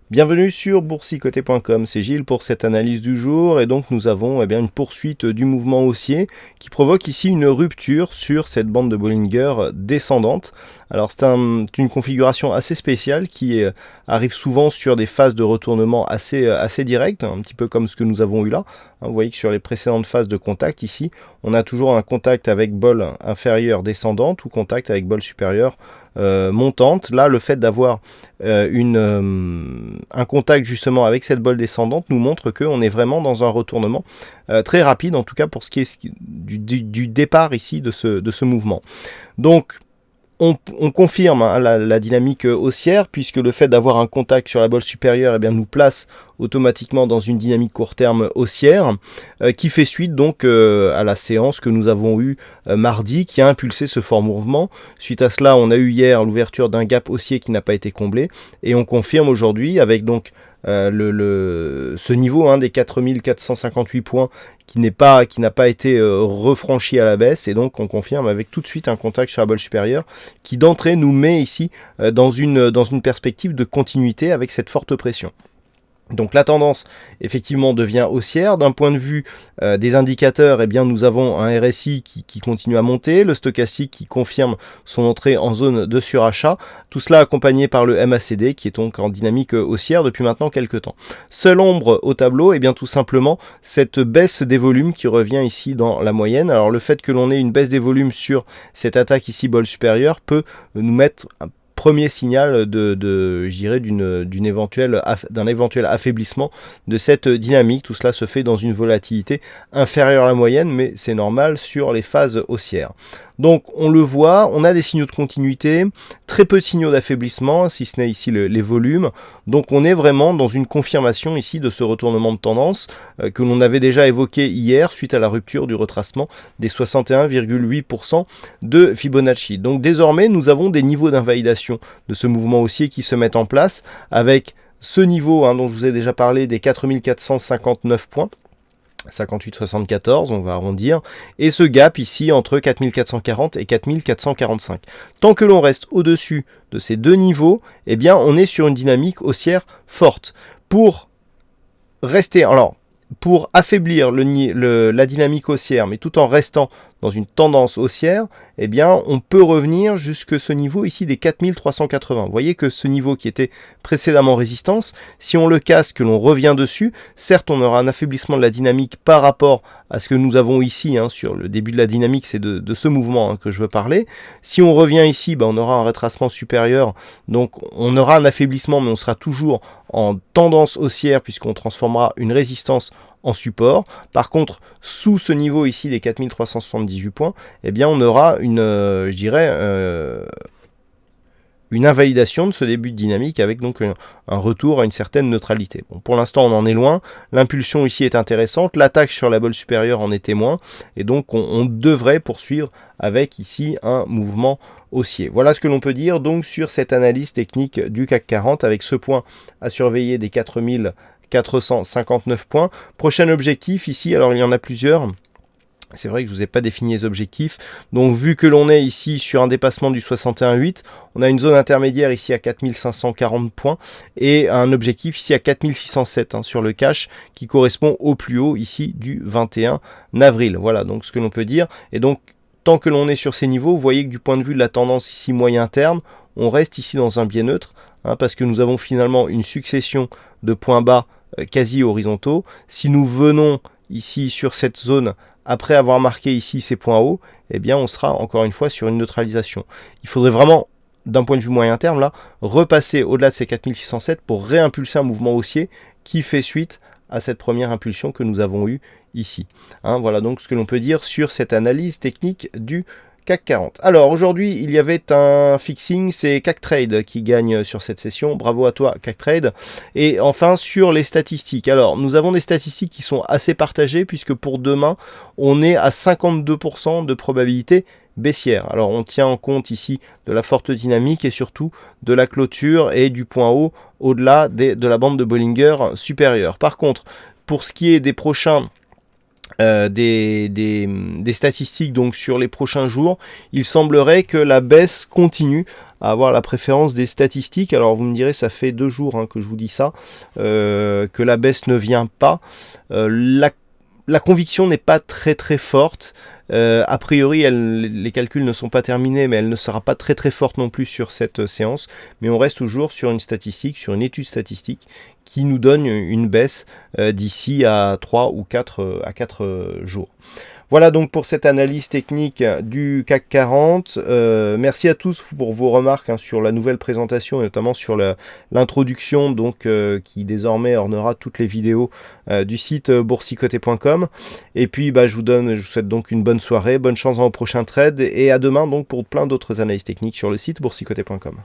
Bienvenue sur boursicoté.com, c'est Gilles pour cette analyse du jour et donc nous avons une poursuite du mouvement haussier qui provoque ici une rupture sur cette bande de Bollinger descendante. Alors c'est une configuration assez spéciale qui arrive souvent sur des phases de retournement assez directes, un petit peu comme ce que nous avons eu là. Vous voyez que sur les précédentes phases de contact ici, on a toujours un contact avec bol inférieur descendante ou contact avec bol supérieur montante. Là, le fait d'avoir un contact justement avec cette bol descendante nous montre qu'on est vraiment dans un retournement très rapide, en tout cas pour ce qui est du départ ici de ce mouvement. Donc, on confirme la dynamique haussière puisque le fait d'avoir un contact sur la bole supérieure nous place automatiquement dans une dynamique court terme haussière qui fait suite donc à la séance que nous avons eue mardi qui a impulsé ce fort mouvement. Suite à cela, on a eu hier l'ouverture d'un gap haussier qui n'a pas été comblé et on confirme aujourd'hui avec donc ce niveau des 4458 points qui n'a pas été refranchi à la baisse, et donc on confirme avec tout de suite un contact sur la bole supérieure qui d'entrée nous met ici dans une perspective de continuité avec cette forte pression. Donc la tendance effectivement devient haussière. D'un point de vue des indicateurs, nous avons un RSI qui continue à monter, le stochastique qui confirme son entrée en zone de surachat, tout cela accompagné par le MACD qui est donc en dynamique haussière depuis maintenant quelques temps. Seule ombre au tableau, tout simplement cette baisse des volumes qui revient ici dans la moyenne. Alors le fait que l'on ait une baisse des volumes sur cette attaque ici bol supérieur peut nous mettre un premier signal d'un éventuel affaiblissement de cette dynamique. Tout cela se fait dans une volatilité inférieure à la moyenne, mais c'est normal sur les phases haussières. Donc on le voit, on a des signaux de continuité, très peu de signaux d'affaiblissement, si ce n'est ici les volumes. Donc on est vraiment dans une confirmation ici de ce retournement de tendance que l'on avait déjà évoqué hier suite à la rupture du retracement des 61,8% de Fibonacci. Donc désormais nous avons des niveaux d'invalidation de ce mouvement haussier qui se mettent en place avec ce niveau dont je vous ai déjà parlé des 4459 points. 58,74, on va arrondir, et ce gap ici entre 4440 et 4445. Tant que l'on reste au-dessus de ces deux niveaux, on est sur une dynamique haussière forte. Pour affaiblir la dynamique haussière, mais tout en restant dans une tendance haussière, on peut revenir jusque ce niveau ici des 4380. Vous voyez que ce niveau qui était précédemment résistance, si on le casse, que l'on revient dessus, certes on aura un affaiblissement de la dynamique par rapport à ce que nous avons ici, sur le début de la dynamique, c'est de ce mouvement que je veux parler. Si on revient ici, on aura un retracement supérieur, donc on aura un affaiblissement, mais on sera toujours en tendance haussière puisqu'on transformera une résistance en support. Par contre, sous ce niveau ici des 4378 points, on aura une invalidation de ce début de dynamique avec donc un retour à une certaine neutralité. Bon, pour l'instant, on en est loin. L'impulsion ici est intéressante. L'attaque sur la bole supérieure en est témoin. Et donc, on devrait poursuivre avec ici un mouvement haussier. Voilà ce que l'on peut dire donc sur cette analyse technique du CAC 40 avec ce point à surveiller des 4459 points. Prochain objectif ici, alors il y en a plusieurs. C'est vrai que je ne vous ai pas défini les objectifs. Donc vu que l'on est ici sur un dépassement du 61,8, on a une zone intermédiaire ici à 4540 points et un objectif ici à 4607 sur le cash qui correspond au plus haut ici du 21 avril. Voilà donc ce que l'on peut dire. Et donc tant que l'on est sur ces niveaux, vous voyez que du point de vue de la tendance ici moyen terme, on reste ici dans un biais neutre parce que nous avons finalement une succession de points bas quasi horizontaux. Si nous venons ici sur cette zone après avoir marqué ici ces points hauts, on sera encore une fois sur une neutralisation. Il faudrait vraiment, d'un point de vue moyen terme, là, repasser au-delà de ces 4607 pour réimpulser un mouvement haussier qui fait suite à cette première impulsion que nous avons eue ici. Voilà donc ce que l'on peut dire sur cette analyse technique du CAC 40. Alors aujourd'hui, il y avait un fixing, c'est CAC Trade qui gagne sur cette session. Bravo à toi CAC Trade. Et enfin sur les statistiques. Alors nous avons des statistiques qui sont assez partagées puisque pour demain, on est à 52% de probabilité baissière. Alors on tient en compte ici de la forte dynamique et surtout de la clôture et du point haut au-delà de la bande de Bollinger supérieure. Par contre, pour ce qui est des prochains des statistiques donc sur les prochains jours, il semblerait que la baisse continue à avoir la préférence des statistiques. Alors vous me direz, ça fait 2 jours que je vous dis ça, que la baisse ne vient pas. La conviction n'est pas très très forte. A priori, les calculs ne sont pas terminés, mais elle ne sera pas très très forte non plus sur cette séance. Mais on reste toujours sur une statistique, sur une étude statistique qui nous donne une baisse d'ici à 3 ou 4 jours. Voilà donc pour cette analyse technique du CAC 40. Merci à tous pour vos remarques sur la nouvelle présentation et notamment sur l'introduction donc qui désormais ornera toutes les vidéos du site boursicoté.com. Et puis je vous souhaite donc une bonne soirée, bonne chance dans vos prochains trades et à demain donc pour plein d'autres analyses techniques sur le site boursicoté.com.